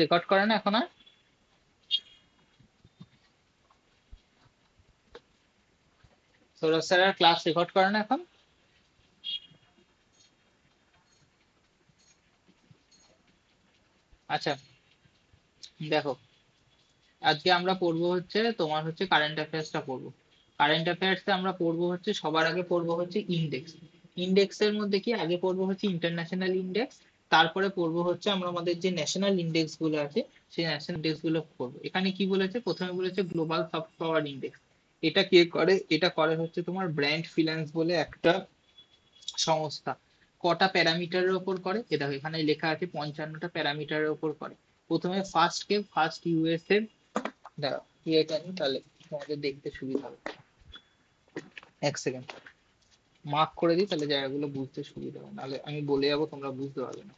Record করে না এখন আর? সৌরভ স্যার আর ক্লাস রেকর্ড করে না এখন? আচ্ছা, দেখো, আজকে আমরা পড়বো হচ্ছে তোমার হচ্ছে কারেন্ট অ্যাফেয়ার্সটা পড়বো। কারেন্ট অ্যাফেয়ার্সে আমরা পড়বো হচ্ছে সবার আগে পড়বো হচ্ছে ইন্ডেক্স। ইন্ডেক্সের মধ্যে কি আগে পড়বো হচ্ছে ইন্টারন্যাশনাল ইন্ডেক্স, তারপরে পড়বো হচ্ছে আমরা আমাদের যে ন্যাশনাল ইন্ডেক্স গুলো আছে সেই ন্যাশনাল ইন্ডেক্স গুলো পড়বো। এখানে কি বলেছে, প্রথমে বলেছে গ্লোবাল সফট পাওয়ার ইন্ডেক্স। এটা কে করে? এটা করে হচ্ছে তোমার ব্র্যান্ড ফিন্যান্স বলে একটা সংস্থা। কটা প্যারামিটারের উপর করে? এটা এখানে লেখা আছে 55টা প্যারামিটারের উপর করে। প্রথমে ফার্স্ট ইউএসএ। দাঁড়াও, এটা নিই, তাহলে তোমাদের দেখতে সুবিধা হবে। এক সেকেন্ড মার্ক করে দিই, তাহলে জায়গাগুলো বুঝতে সুবিধা হবে, নাহলে আমি বলে যাবো তোমরা বুঝতে পারবে না।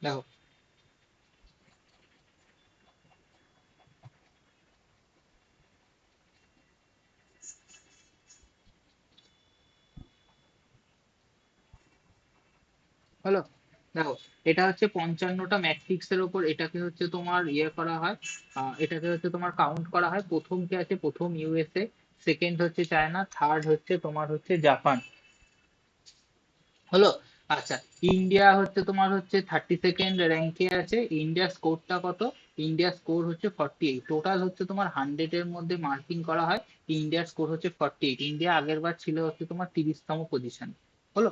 দেখো, হলো, দেখো, এটা হচ্ছে 55টা ম্যাট্রিক্স এর উপর এটাকে হচ্ছে তোমার ইয়ে করা হয়। এটাকে হচ্ছে তোমার কাউন্ট করা হয়। প্রথম কে আছে? প্রথম ইউএসএ, সেকেন্ড হচ্ছে চায়না, থার্ড হচ্ছে তোমার হচ্ছে জাপান। হলো। আচ্ছা, ইন্ডিয়া হচ্ছে তোমার হচ্ছে 32nd র্যাঙ্কে আছে। ইন্ডিয়া স্কোরটা কত? ইন্ডিয়া স্কোর হচ্ছে 48। টোটাল হচ্ছে তোমার 100 এর মধ্যে মার্কিং করা হয়। ইন্ডিয়ার স্কোর হচ্ছে 48। ইন্ডিয়া আগের বার ছিল হচ্ছে তোমার 30তম পজিশন। হলো।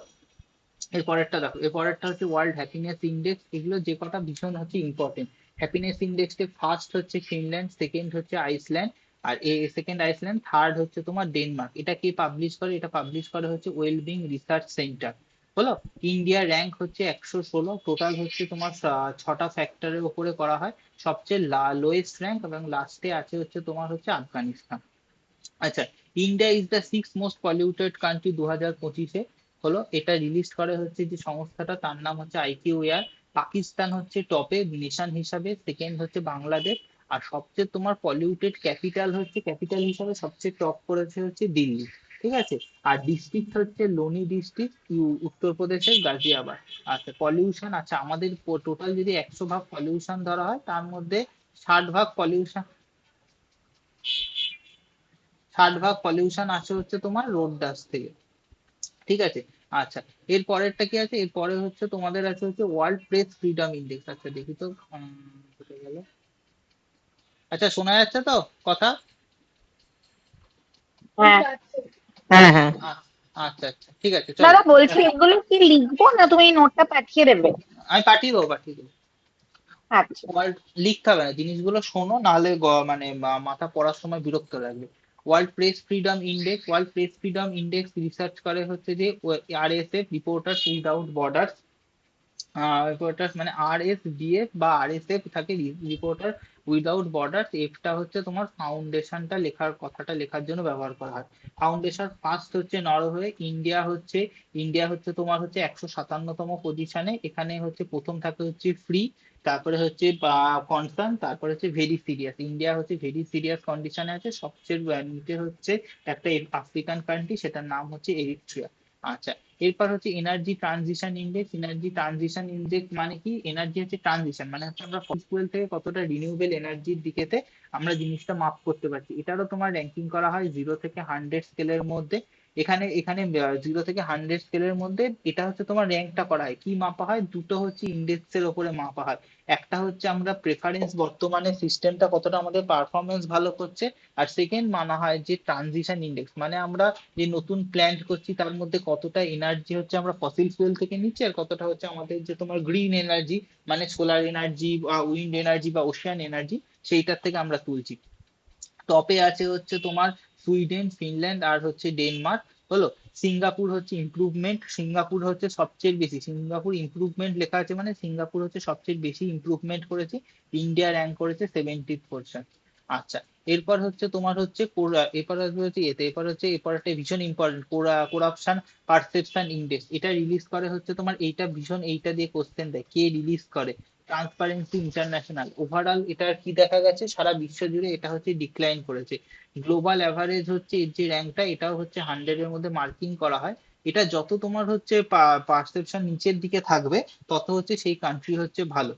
এর পরেরটা দেখো, এর পরেরটা হচ্ছে ওয়ার্ল্ড হ্যাপিনেস ইন্ডেক্স। এগুলো যে কটা ভীষণ হচ্ছে ইম্পর্টেন্ট। হ্যাপিনেস ইন্ডেক্সে ফার্স্ট হচ্ছে ফিনল্যান্ড, সেকেন্ড হচ্ছে আইসল্যান্ড, আর সেকেন্ড আইসল্যান্ড, থার্ড হচ্ছে তোমার ডেনমার্ক। এটা কে পাবলিশ করে? এটা পাবলিশ করে হচ্ছে ওয়েলবিং রিসার্চ সেন্টার। হলো। ইন্ডিয়ার র্যাঙ্ক হচ্ছে 116। টোটাল হচ্ছে তোমার 6টা ফ্যাক্টরের উপরে করা হয়। সবচেয়ে লোয়েস্ট র্যাঙ্ক এবং লাস্টে আছে হচ্ছে তোমার হচ্ছে আফগানিস্তান। আচ্ছা, India is the six most polluted country 2025-এ। হলো। এটা রিলিজ করে হচ্ছে যে সংস্থাটা, তার নাম হচ্ছে আইকিউএআর। পাকিস্তান হচ্ছে টপে নেশন হিসাবে, সেকেন্ড হচ্ছে বাংলাদেশ। আর সবচেয়ে তোমার পলিউটেড ক্যাপিটাল হচ্ছে, ক্যাপিটাল হিসাবে সবচেয়ে টপ করেছে হচ্ছে দিল্লি। ঠিক আছে। আর ডিস্ট্রিক্ট হচ্ছে লোনি ডিস্ট্রিক্ট, উত্তরপ্রদেশের গাজিয়াবাদ। আচ্ছা, পলিউশন, আচ্ছা আমাদের টোটাল যদি 100 ভাগ পলিউশন ধরা হয়, তার মধ্যে 60 ভাগ পলিউশন, 60 ভাগ পলিউশন আছে হচ্ছে তোমার রোড ডাস্ট থেকে। ঠিক আছে। আচ্ছা, এর পরেরটা কি আছে? এর পরে হচ্ছে তোমাদের আছে হচ্ছে ওয়ার্ল্ড প্রেস ফ্রিডম ইন্ডেক্স। আচ্ছা দেখি তো, কোথায় গেল? আচ্ছা, শোনা যাচ্ছে তো কথা? হ্যাঁ, হ্যাঁ, হ্যাঁ। আ- আচ্ছা আচ্ছা, ঠিক আছে, চলো। দাদা বলছি, দেখো, এগুলো কি লিখবো না তুমি নোটটা পাঠিয়ে দেবে? আমি পাঠিয়ে দেবো, পাঠিয়ে দেবো। আচ্ছা। ওয়ার্ল্ড লিখতে হবে না, জিনিসগুলো শোনো, নাহলে মানে মাথা পড়ার সময় বিরক্ত লাগবে। World press freedom index, world press freedom index research করে হচ্ছে যে RSF, reporters without borders. Reporter মানে আরএসডিএফ বা আরএসএফ থাকে, রিপোর্টার উইদাউট বর্ডার। এফটা হচ্ছে তোমার ফাউন্ডেশনটা লেখার, কথাটা লেখার জন্য ব্যবহার করা হয়। ফাউন্ডেশন ফার্স্ট হচ্ছে নরওয়ে। ইন্ডিয়া হচ্ছে তোমার হচ্ছে 157তম পজিশনে। এখানে হচ্ছে প্রথম থাকে হচ্ছে ফ্রি, তারপরে হচ্ছে কনসার্ন, তারপরে হচ্ছে ভেরি সিরিয়াস। ইন্ডিয়া হচ্ছে ভেরি সিরিয়াস কন্ডিশনে আছে। সবচেয়ে নিচে হচ্ছে একটা আফ্রিকান কান্ট্রি, সেটার নাম হচ্ছে এরিট্রিয়া। আচ্ছা, এরপর হচ্ছে energy transition index. Energy transition index মানে কি? এনার্জি হচ্ছে ট্রানজিশন, মানে হচ্ছে আমরা ফুয়েল থেকে কতটা রিনিউয়েবল এনার্জির দিকেতে আমরা জিনিসটা মাপ করতে পারছি। এটারও তোমার র্যাঙ্কিং করা হয় 0 থেকে 100 স্কেলের মধ্যে। এখানে এখানে 0 থেকে 100 স্কেলের মধ্যে এটা হচ্ছে তোমার র্যাঙ্কটা করা হয়। কি মাপা হয়? দুটো হচ্ছে ইন্ডেক্সের ওপরে মাপা হয়। একটা হচ্ছে আমরা প্রেফারেন্স, বর্তমানে সিস্টেমটা কতটা আমাদের পারফরমেন্স ভালো করছে। আর সেকেন্ড মানা হয় যে ট্রানজিশন ইন্ডেক্স, মানে আমরা যে নতুন প্ল্যান্ট করছি তার মধ্যে কতটা এনার্জি হচ্ছে আমরা ফসিল ফুয়েল থেকে নিচ্ছি, আর কতটা হচ্ছে আমাদের যে তোমার গ্রিন এনার্জি, মানে সোলার এনার্জি বা উইন্ড এনার্জি বা ওশিয়ান এনার্জি, সেইটার থেকে আমরা তুলছি। টপে আছে হচ্ছে তোমার সুইডেন, ফিনল্যান্ড আর হচ্ছে ডেনমার্ক। হলো। সিঙ্গাপুর হচ্ছে ইমপ্রুভমেন্ট, সিঙ্গাপুর হচ্ছে সবচেয়ে বেশি, সিঙ্গাপুর ইমপ্রুভমেন্ট লেখা আছে মানে সিঙ্গাপুর হচ্ছে সবচেয়ে বেশি ইমপ্রুভমেন্ট করেছে। ইন্ডিয়া র্যাঙ্ক করেছে 70 পোর্শন। আচ্ছা, এরপর হচ্ছে তোমার হচ্ছে এরপর আসবে হচ্ছে এরপর একটা ভীষণ ইম্পর্টেন্ট করাপশন পারসেপশন ইন্ডেক্স। এটা রিলিজ করে হচ্ছে তোমার, এইটা ভীষণ, এইটা দিয়ে কোশ্চেন দেয় কে রিলিজ করে, ট্রান্সপারেন্সি ইন্টারন্যাশনাল। ওভারঅল এটা কি দেখা গেছে, সারা বিশ্ব জুড়ে এটা হচ্ছে ডিক্লাইন করেছে। গ্লোবাল অ্যাভারেজ হচ্ছে এর যে র্যাঙ্কটা, এটাও হচ্ছে 100 এর মধ্যে মার্কিং করা হয়। এটা যত তোমার হচ্ছে পারসেপশন নিচের দিকে থাকবে, তত হচ্ছে সেই কান্ট্রি হচ্ছে ভালো।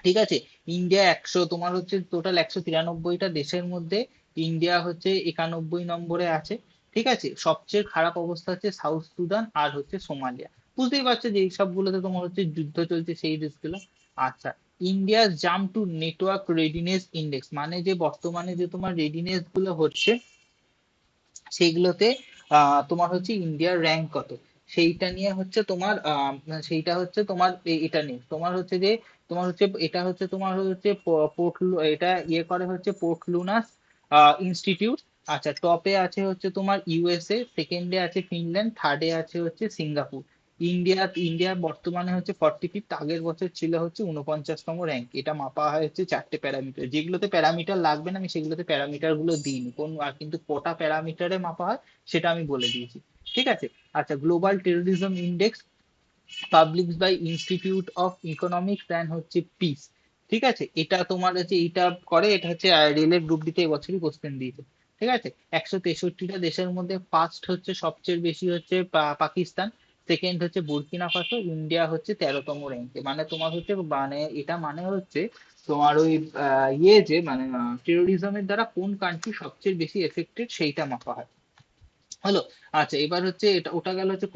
ঠিক আছে। ইন্ডিয়া 100, তোমার হচ্ছে টোটাল 193টা দেশের মধ্যে ইন্ডিয়া হচ্ছে 91 নম্বরে আছে। ঠিক আছে। সবচেয়ে খারাপ অবস্থা হচ্ছে সাউথ সুদান আর হচ্ছে সোমালিয়া। বুঝতেই পারছো যে এই সবগুলোতে তোমার হচ্ছে যুদ্ধ চলছে সেই দেশগুলো। আচ্ছা, India jump to network readiness index, মানে যে বর্তমানে যে তোমার রেডিনেস গুলো হচ্ছে সেইগুলোতে তোমার হচ্ছে ইন্ডিয়ার র্যাঙ্ক কত, সেইটা নিয়ে হচ্ছে তোমার সেইটা হচ্ছে তোমার এটা নিয়ে তোমার হচ্ছে যে তোমার হচ্ছে এটা হচ্ছে তোমার হচ্ছে এটা ইয়ে করে হচ্ছে পোর্ট লুনাস ইনস্টিটিউট। আচ্ছা, টপে আছে হচ্ছে তোমার ইউএসএ, সেকেন্ডে আছে ফিনল্যান্ড, থার্ডে আছে হচ্ছে সিঙ্গাপুর। ইন্ডিয়া বর্তমানে হচ্ছে 45, আগের বছর ছিল হচ্ছে 49তম র্যাঙ্ক। এটা মাপা হয় হচ্ছে 4টে প্যারামিটার, যেগুলোতে প্যারামিটার লাগবে না আমি সেগুলোতে প্যারামিটার গুলো দিইনি কোন, আর কিন্তু কটা প্যারামিটারে মাপা হয় সেটা আমি বলে দিয়েছি। ঠিক আছে। আচ্ছা, global terrorism index publish by institute of economics and হচ্ছে পিস। ঠিক আছে। এটা তোমার হচ্ছে এইটা করে, এটা হচ্ছে রেলের গ্রুপ ডিতে এবছরই কোশ্চেন দিয়েছে। ঠিক আছে। 163টা দেশের মধ্যে ফার্স্ট হচ্ছে সবচেয়ে বেশি হচ্ছে পাকিস্তান, সেকেন্ড হচ্ছে বুর্কিনা ফাসো, ইন্ডিয়া হচ্ছে 13তম র্যাঙ্কে। মানে তোমার হচ্ছে মানে এটা মানে হচ্ছে তোমার ওই ইয়ে যে মানে টেরোরিজমের দ্বারা কোন কান্ট্রি সবচেয়ে বেশি এফেক্টেড সেইটা মাপা হয়। হলো। আচ্ছা, এবার হচ্ছে এটা ওটা গেল হচ্ছে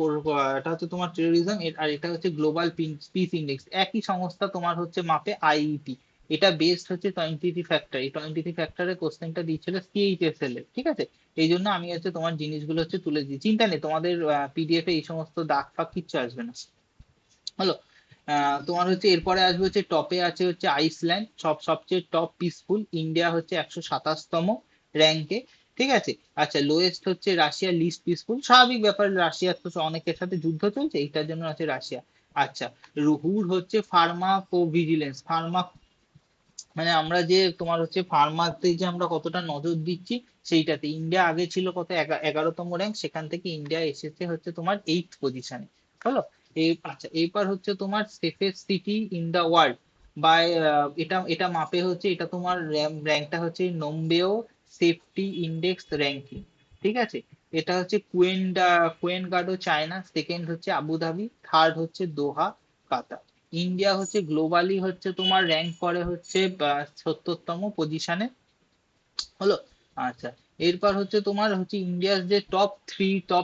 এটা হচ্ছে তোমার টেরোরিজম, আর এটা হচ্ছে গ্লোবাল পিস ইন্ডেক্স, একই সংস্থা তোমার হচ্ছে মাপে আইইপি। এটা বেসড হচ্ছে 23 ফ্যাক্টর, এই 23 ফ্যাক্টরের কোশ্চেনটা দিয়েছিল সিএইচএসএল এর। ঠিক আছে। এই জন্য আমি হচ্ছে তোমার জিনিসগুলো হচ্ছে তুলে দিই, চিন্তা নেই, তোমাদের পিডিএফ এ এই সমস্ত দাগ ফাগ কিচ্ছু আসবে না। হলো। তোমার হচ্ছে এরপরে আসবে হচ্ছে টপে আছে হচ্ছে আইসল্যান্ড, সবচেয়ে টপ পিসফুল, ইন্ডিয়া হচ্ছে 127তম র্যাঙ্কে। ঠিক আছে। আচ্ছা, লোয়েস্ট হচ্ছে রাশিয়া, লিস্ট পিসফুল, স্বাভাবিক ব্যাপার, রাশিয়ার তো অনেকের সাথে যুদ্ধ চলছে, এইটার জন্য আছে রাশিয়া। আচ্ছা, রুহুর হচ্ছে ফার্মা ভিজিলেন্স, ফার্মা মানে আমরা যে তোমার হচ্ছে ফার্মাতে যে আমরা কতটা নজর দিচ্ছি সেইটাতে ইন্ডিয়া আগে ছিল কত 11তম র্যাঙ্ক, সেখান থেকে ইন্ডিয়া এসেছে হচ্ছে তোমার 8th পজিশনে। হলো। এই আচ্ছা, এরপর হচ্ছে তোমার safest city in the world বা এটা এটা মাপে হচ্ছে, এটা তোমার র্যাঙ্কটা হচ্ছে নোম্বেও সেফটি ইন্ডেক্স র্যাঙ্কিং। ঠিক আছে। এটা হচ্ছে কুয়েনগাডো চায়না, সেকেন্ড হচ্ছে আবুধাবি, থার্ড হচ্ছে দোহা কাতার। ইন্ডিয়া হচ্ছে গ্লোবালি হচ্ছে তোমার র্যাঙ্ক করে হচ্ছে 70তম পজিশনে। হলো। আচ্ছা, এরপর হচ্ছে তোমার হচ্ছে ইন্ডিয়ার যে টপ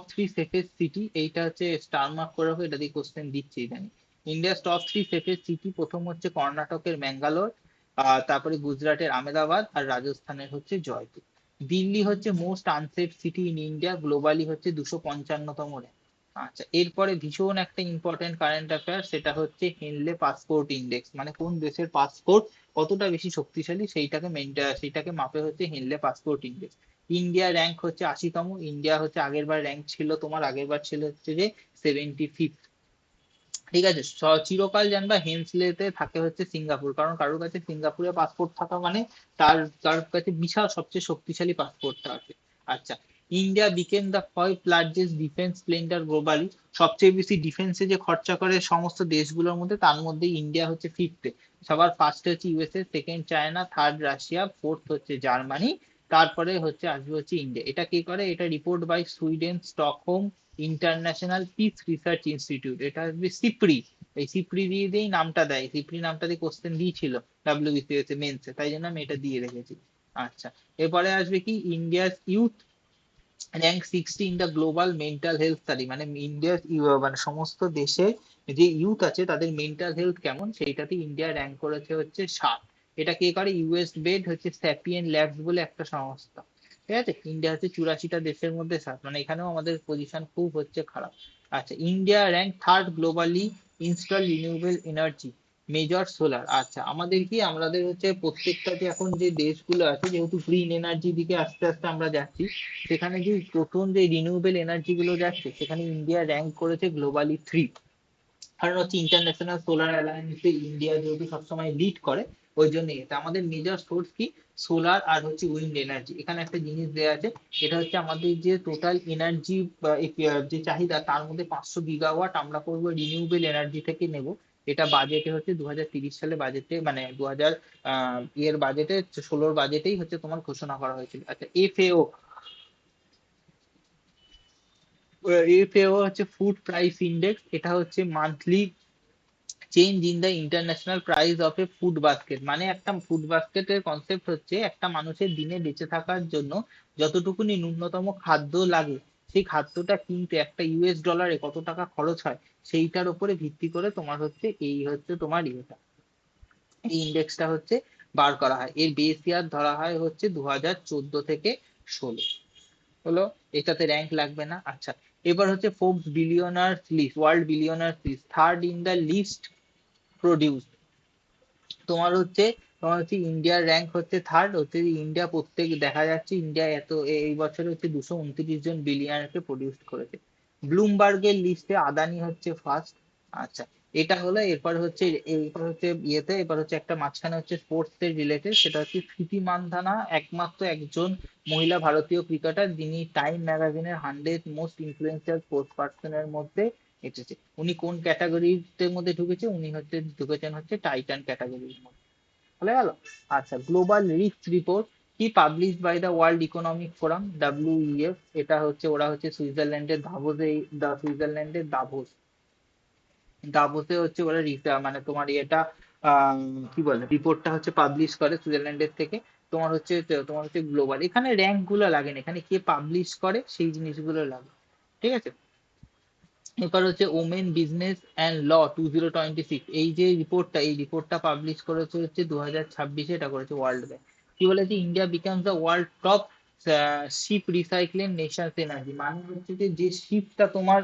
থ্রি সেফেস্ট সিটি, এইটা হচ্ছে স্টার মার্ক করে রাখো, এটা দিয়ে কোশ্চেন দিচ্ছে ইদানিং। ইন্ডিয়ার টপ 3 সেফেস্ট সিটি, প্রথম হচ্ছে কর্ণাটকের ম্যাঙ্গালোর, তারপরে গুজরাটের আহমেদাবাদ, আর রাজস্থানের হচ্ছে জয়পুর। দিল্লি হচ্ছে most unsafe city in India, globally হচ্ছে 255তম র্যাঙ্ক। আচ্ছা, এরপরে ভীষণ একটা ইম্পর্টেন্ট কারেন্ট অ্যাফেয়ার, সেটা হচ্ছে হেনলে পাসপোর্ট ইন্ডেক্স, মানে কোন দেশের পাসপোর্ট কতটা বেশি শক্তিশালী সেইটাকে মাপে হচ্ছে Hanle passport index. India rank হচ্ছে 80তম, ইন্ডিয়া হচ্ছে আগেরবার র্যাঙ্ক ছিল তোমার, আগেরবার ছিল হচ্ছে যে 75th। ঠিক আছে। চিরকাল জানবা হেনসলেতে থাকে হচ্ছে সিঙ্গাপুর, কারণ কারোর কাছে সিঙ্গাপুরে পাসপোর্ট থাকা মানে তার তার কাছে বিশাল সবচেয়ে শক্তিশালী পাসপোর্টটা আছে। আচ্ছা, India became the 5th largest defence spender globally, সবচেয়ে বেশি ডিফেন্সে যে খরচা করে সমস্ত দেশগুলোর মধ্যে, তার মধ্যে ইন্ডিয়া হচ্ছে ফিফথে। সবার ফার্স্টে হচ্ছে USA, second China, third Russia, fourth হচ্ছে জার্মানি, তারপরে হচ্ছে আসবে হচ্ছে ইন্ডিয়া। এটা কি করে, এটা report by Sweden Stockholm international peace research institute, এটা আসবে সিপ্রি। এই সিপ্রি দিয়ে দিয়েই নামটা দেয়, সিপ্রি নামটা দিয়ে কোশ্চেন দিয়েছিল ডাব্লিউবিসিএস মেন্সে, তাই জন্য আমি এটা দিয়ে রেখেছি। আচ্ছা, এরপরে আসবে কি India's youth rank 60 in the global mental health study, মানে ইন্ডিয়ার মানে সমস্ত দেশে যে ইউথ আছে তাদের মেন্টাল হেলথ কেমন, সেইটাতে ইন্ডিয়া র্যাঙ্ক করেছে হচ্ছে 7। এটা কে করে, ইউএস বেড হচ্ছে স্যাপিয়েন ল্যাবস বলে একটা সংস্থা। ঠিক আছে। ইন্ডিয়া হচ্ছে 84টা দেশের মধ্যে 7, মানে এখানেও আমাদের পজিশন খুব হচ্ছে খারাপ। আচ্ছা, India rank third globally install renewable energy major solar. আচ্ছা, আমাদের কি আমাদের হচ্ছে প্রত্যেকটা যে এখন যে দেশগুলো আছে, যেহেতু গ্রিন এনার্জি দিকে আস্তে আস্তে আমরা যাচ্ছি, সেখানে যে প্রথম যে রিনিউয়েবল এনার্জি গুলো যাচ্ছে সেখানে ইন্ডিয়া র্যাঙ্ক করেছে গ্লোবালি 3। কারণ হচ্ছে ইন্টারন্যাশনাল সোলার অ্যালায়েন্সে ইন্ডিয়া যেহেতু সবসময় লিড করে, ওই জন্য এটা আমাদের মেজর সোর্স কি, সোলার আর হচ্ছে উইন্ড এনার্জি। এখানে একটা জিনিস দেওয়া আছে, এটা হচ্ছে আমাদের যে টোটাল এনার্জি যে চাহিদা তার মধ্যে 500 গিগাওয়াট আমরা করবো রিনিউয়েবল এনার্জি থেকে নেব। এটা বাজেটে হচ্ছে 2030 সালে বাজেটে, মানে 2000 ইয়ের বাজেটে, 16 বাজেটেই হচ্ছে তোমার ঘোষণা করা হয়েছিল। আচ্ছা, এফএও হচ্ছে ফুড প্রাইস ইন্ডেক্স। এটা হচ্ছে monthly change in the international price of A food basket. মানে একটা ফুড বাস্কেটের কনসেপ্ট হচ্ছে একটা মানুষের দিনে বেঁচে থাকার জন্য যতটুকুনি ন্যূনতম খাদ্য লাগে, সেই খাদ্যটা কিনতে একটা ইউএস ডলারে কত টাকা খরচ হয়, সেইটার উপরে ভিত্তি করে তোমার হচ্ছে এই হচ্ছে তোমার ইয়েটা, এই ইন্ডেক্সটা হচ্ছে বার করা হয়। এর বেস ইয়ার ধরা হয় হচ্ছে 2014 থেকে 16। হলো, এটাতে র্যাঙ্ক লাগবে না। আচ্ছা, এবার হচ্ছে Forbes billionaires list, world billionaires list, third in the list produce. তোমার হচ্ছে ইন্ডিয়ার র্যাঙ্ক হচ্ছে থার্ড হচ্ছে। ইন্ডিয়া প্রত্যেক দেখা যাচ্ছে ইন্ডিয়া এই বছরে হচ্ছে 229 জন বিলিয়নারকে প্রডিউস করেছে। ব্লুমবার্গের লিস্টে আদানি হচ্ছে ফার্স্ট। আচ্ছা, এটা হলো। এরপর হচ্ছে এবার হচ্ছে একটা মাঝখানে হচ্ছে স্পোর্টস এর রিলেটেড, সেটা হচ্ছে স্মৃতি মান্ধানা একমাত্র একজন মহিলা ভারতীয় ক্রিকেটার যিনি টাইম ম্যাগাজিনের 100 মোস্ট ইনফ্লুয়েন্সিয়াল স্পোর্টস পার্সনের মধ্যে এসেছে। উনি কোন ক্যাটাগরিতে মধ্যে ঢুকেছে, উনি ঢুকেছেন হচ্ছে টাইটান ক্যাটাগরির মধ্যে। বলে গেল। আচ্ছা, গ্লোবাল রিস্ক রিপোর্ট কি publish by the world economic forum, WEF. এটা হচ্ছে ওরা হচ্ছে সুইজারল্যান্ডের দাভোসে দাভোসে হচ্ছে ওরা মানে তোমার এটা কি বলে রিপোর্টটা হচ্ছে পাবলিশ করে সুইজারল্যান্ডের থেকে। তোমার হচ্ছে গ্লোবাল, এখানে র্যাঙ্ক গুলো লাগে না, এখানে কে পাবলিশ করে সেই জিনিসগুলো লাগে। ঠিক আছে। এবার হচ্ছে ওমেন বিজনেস অ্যান্ড ল 2026, এই রিপোর্টটা পাবলিশ করেছে হচ্ছে 2026, এটা করেছে ওয়ার্ল্ড ব্যাংক। কি বলেছে, India becomes the world top ship recycling nations energy. মানে হচ্ছে যে শিপটা তোমার,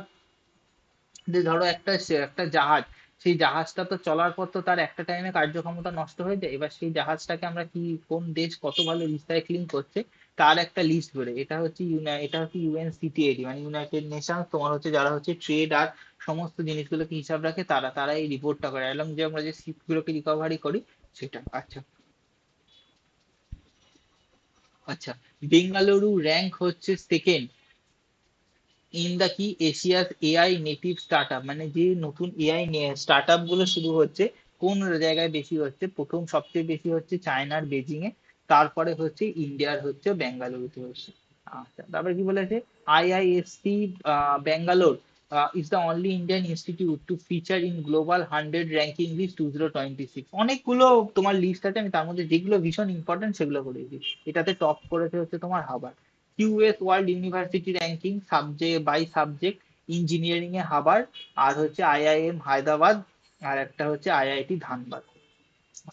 যে ধরো একটা জাহাজ, সেই জাহাজটা তো চলার পর তো তার একটা টাইমে কার্যক্ষমতা নষ্ট হয়ে যায়। এবার সেই জাহাজটাকে আমরা কি, কোন দেশ কত ভালো রিসাইক্লিং করছে তার একটা লিস্ট বেরোয়। এটা হচ্ছে ইউএনসিটিএডি, মানে ইউনাইটেড নেশন, তোমার হচ্ছে যারা হচ্ছে ট্রেড আর সমস্ত জিনিসগুলোকে হিসাব রাখে, তারা তারা এই রিপোর্টটা করে, এবং যে আমরা যে শিপ গুলোকে রিকভারি করি সেটা। আচ্ছা। আচ্ছা, বেঙ্গালুরু র্যাঙ্ক হচ্ছে সেকেন্ড ইন দা কি এশিয়াস এআই নেটিভ স্টার্টআপ। মানে যে নতুন এআই স্টার্টআপ গুলো শুরু হচ্ছে কোন জায়গায় বেশি হচ্ছে, প্রথম সবচেয়ে বেশি হচ্ছে চায়নার বেজিং এ, তারপরে হচ্ছে ইন্ডিয়ার হচ্ছে বেঙ্গালুরুতে হচ্ছে। আচ্ছা, তারপরে কি বলেছে, IISc Bangalore is the only Indian institute to feature in global 100 ranking list 2026। অনেকগুলো তোমার লিস্ট আছে, আমি তার মধ্যে যেগুলো ভীষণ ইম্পর্টেন্ট সেগুলো করেছি। এটাতে টপ করেছে হচ্ছে তোমার হাবার। QS world university ranking subject, engineering এ হাবার, আর হচ্ছে আইআইএম হায়দ্রাবাদ, আর একটা হচ্ছে আইআইটি ধানবাদ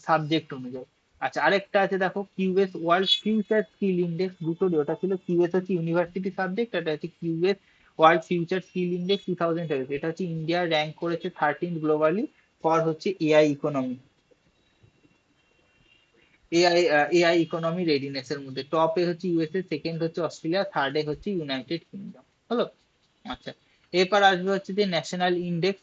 সাবজেক্ট অনুযায়ী। আচ্ছা, আরেকটা আছে দেখো, QS world future skill index, দুটোরই। ওটা ছিল কিউএস হচ্ছে ইউনিভার্সিটি সাবজেক্ট, এটা হচ্ছে QS world future skill index 2012। এটা হচ্ছে ইন্ডিয়া র্যাঙ্ক করেছে 13 গ্লোবালি ফর হচ্ছে AI economy, AI economy readiness এর মধ্যে। টপে হচ্ছে ইউএসএ, সেকেন্ড হচ্ছে অস্ট্রেলিয়া, থার্ডে হচ্ছে ইউনাইটেড কিংডম। হলো। আচ্ছা, এরপর আসবে হচ্ছে যে national index.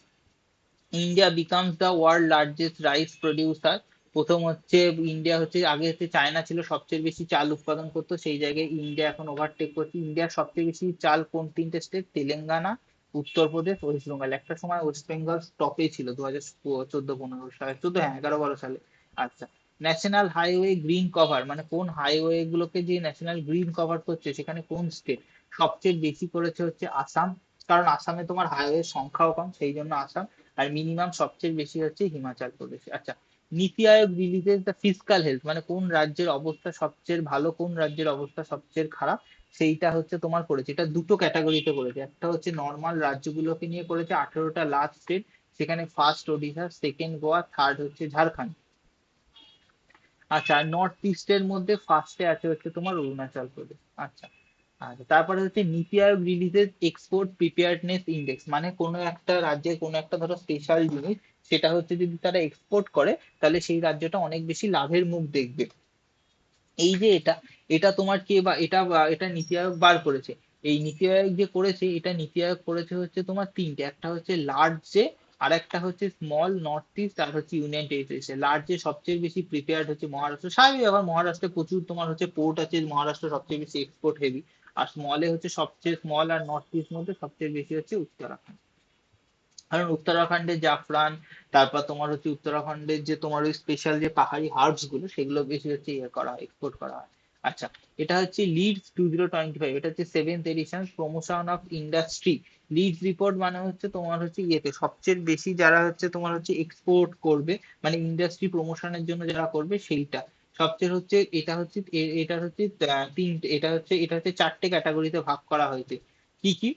India becomes the world largest rice producer. প্রথম হচ্ছে ইন্ডিয়া হচ্ছে, আগে হচ্ছে চায়না ছিল সবচেয়ে বেশি চাল উৎপাদন করতো, সেই জায়গায় ইন্ডিয়া এখন ওভারটেক করছে। ইন্ডিয়ার সবচেয়ে বেশি চাল কোন তিনটে স্টেট, তেলেঙ্গানা, উত্তরপ্রদেশ, ওয়েস্ট বেঙ্গল। একটা সময় ওয়েস্ট বেঙ্গল টপে ছিল 2014-15 সালে, 14, হ্যাঁ 11-12 সালে। আচ্ছা, ন্যাশনাল হাইওয়ে গ্রিন কভার, মানে কোন হাইওয়ে গুলোকে যে ন্যাশনাল গ্রিন কভার করছে, সেখানে কোন স্টেট সবচেয়ে বেশি করেছে হচ্ছে আসাম। কারণ আসামে তোমার হাইওয়ে সংখ্যাও কম, সেই জন্য আসাম। আর মিনিমাম সবচেয়ে বেশি হচ্ছে হিমাচল প্রদেশ। আচ্ছা, নীতি আয়োগ রিলিজেস দ্য ফিসকাল হেলথ, মানে কোন রাজ্যের অবস্থা সবচেয়ে ভালো, কোন রাজ্যের অবস্থা সবচেয়ে খারাপ, সেইটা হচ্ছে তোমার করেছে। এটা দুটো ক্যাটাগরিতে করেছে, একটা হচ্ছে নর্মাল রাজ্যগুলোকে নিয়ে করেছে, 18টা লাস্ট স্টেট, সেখানে first Odisha, second Goa, third হচ্ছে ঝাড়খণ্ড। আচ্ছা, নর্থ ইস্টের মধ্যে ফার্স্টে আছে হচ্ছে তোমার অরুণাচল প্রদেশ। আচ্ছা। আচ্ছা, তারপরে হচ্ছে নীতি আয়োগ রিলিজেস এক্সপোর্ট প্রিপেয়ারনেস ইন্ডেক্স, মানে কোনো একটা রাজ্যের কোনো একটা ধরো স্পেশাল জিনিস, সেটা হচ্ছে যদি তারা এক্সপোর্ট করে, তাহলে সেই রাজ্যটা অনেক বেশি লাভের মুখ দেখবে। এই যে এটা, এটা তোমার কে বা এটা নীতি আয়োগ বার করেছে। এই নীতি আয়োগ যে করেছে, এটা নীতি আয়োগ করেছে হচ্ছে তোমার তিনটে, একটা হচ্ছে লার্জ জে, আর একটা হচ্ছে স্মল নর্থ ইস্ট, আর হচ্ছে ইউনিয়ন টেরিটরিজ। লার্জে সবচেয়ে বেশি প্রিপেয়ার্ড হচ্ছে মহারাষ্ট্র। স্বাভাবিক ব্যাপার, মহারাষ্ট্রে প্রচুর তোমার হচ্ছে পোর্ট আছে, মহারাষ্ট্র সবচেয়ে বেশি এক্সপোর্ট হেভি। আর স্মলে হচ্ছে সবচেয়ে স্মল আর নর্থ ইস্ট মধ্যে সবচেয়ে বেশি হচ্ছে উত্তরাখণ্ড। কারণ উত্তরাখণ্ডের জাফরান, তারপর তোমার হচ্ছে উত্তরাখণ্ডের যে তোমার ওই স্পেশাল যে পাহাড়ি হার্বস গুলো, সেগুলো বেশি হচ্ছে ইয়ে করা হয়, এক্সপোর্ট করা হয়। আচ্ছা, এটা হচ্ছে লিডস 2025, এটা হচ্ছে 7th edition, promotion of industry. Leads report মানে হচ্ছে তোমার হচ্ছে ইয়েতে সবচেয়ে বেশি যারা হচ্ছে তোমার হচ্ছে এক্সপোর্ট করবে, মানে ইন্ডাস্ট্রি প্রমোশনের জন্য যারা করবে সেইটা সবচেয়ে হচ্ছে, এটা হচ্ছে এটা হচ্ছে তিনটে, এটা হচ্ছে চারটে ক্যাটাগরিতে ভাগ করা হয়েছে। কি কি?